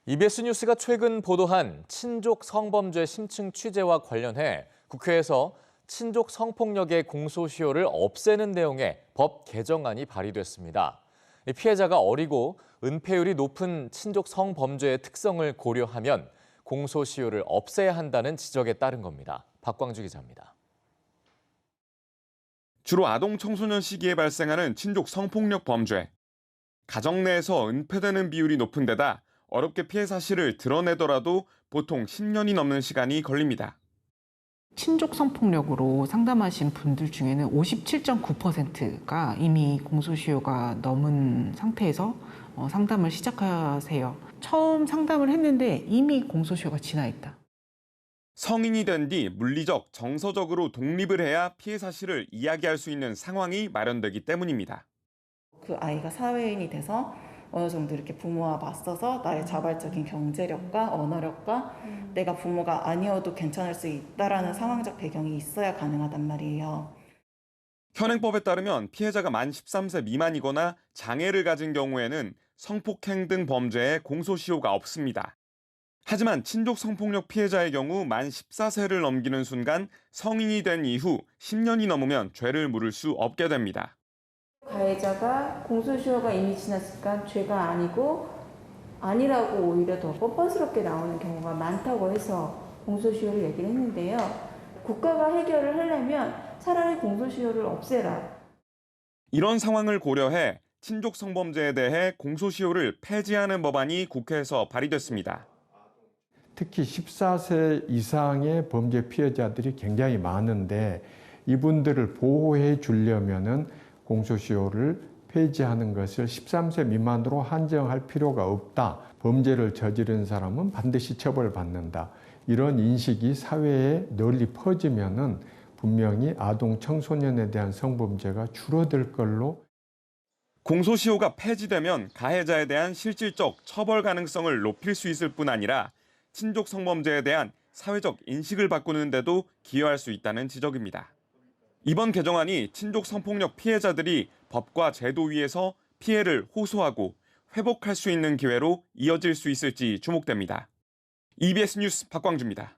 EBS 뉴스가 최근 보도한 친족 성범죄 심층 취재와 관련해 국회에서 친족 성폭력의 공소시효를 없애는 내용의 법 개정안이 발의됐습니다. 피해자가 어리고 은폐율이 높은 친족 성범죄의 특성을 고려하면 공소시효를 없애야 한다는 지적에 따른 겁니다. 박광주 기자입니다. 주로 아동 청소년 시기에 발생하는 친족 성폭력 범죄. 가정 내에서 은폐되는 비율이 높은 데다 어렵게 피해 사실을 드러내더라도 보통 10년이 넘는 시간이 걸립니다. 친족 성폭력으로 상담하신 분들 중에는 57.9%가 이미 공소시효가 넘은 상태에서 상담을 시작하세요. 처음 상담을 했는데 이미 공소시효가 지나 있다. 성인이 된 뒤 물리적, 정서적으로 독립을 해야 피해 사실을 이야기할 수 있는 상황이 마련되기 때문입니다. 그 아이가 사회인이 돼서 어느 정도 이렇게 부모와 맞서서 나의 자발적인 경제력과 언어력과 내가 부모가 아니어도 괜찮을 수 있다라는 상황적 배경이 있어야 가능하단 말이에요. 현행법에 따르면 피해자가 만 13세 미만이거나 장애를 가진 경우에는 성폭행 등 범죄에 공소시효가 없습니다. 하지만 친족 성폭력 피해자의 경우 만 14세를 넘기는 순간 성인이 된 이후 10년이 넘으면 죄를 물을 수 없게 됩니다. 가해자가 공소시효가 이미 지났으니까 죄가 아니고 아니라고 오히려 더 뻔뻔스럽게 나오는 경우가 많다고 해서 공소시효를 얘기를 했는데요. 국가가 해결을 하려면 차라리 공소시효를 없애라. 이런 상황을 고려해 친족 성범죄에 대해 공소시효를 폐지하는 법안이 국회에서 발의됐습니다. 특히 14세 이상의 범죄 피해자들이 굉장히 많은데 이분들을 보호해 주려면은 공소시효를 폐지하는 것을 13세 미만으로 한정할 필요가 없다. 범죄를 저지른 사람은 반드시 처벌받는다. 이런 인식이 사회에 널리 퍼지면은 분명히 아동 청소년에 대한 성범죄가 줄어들 걸로. 공소시효가 폐지되면 가해자에 대한 실질적 처벌 가능성을 높일 수 있을 뿐 아니라 친족 성범죄에 대한 사회적 인식을 바꾸는 데도 기여할 수 있다는 지적입니다. 이번 개정안이 친족 성폭력 피해자들이 법과 제도 위에서 피해를 호소하고 회복할 수 있는 기회로 이어질 수 있을지 주목됩니다. EBS 뉴스 박광주입니다.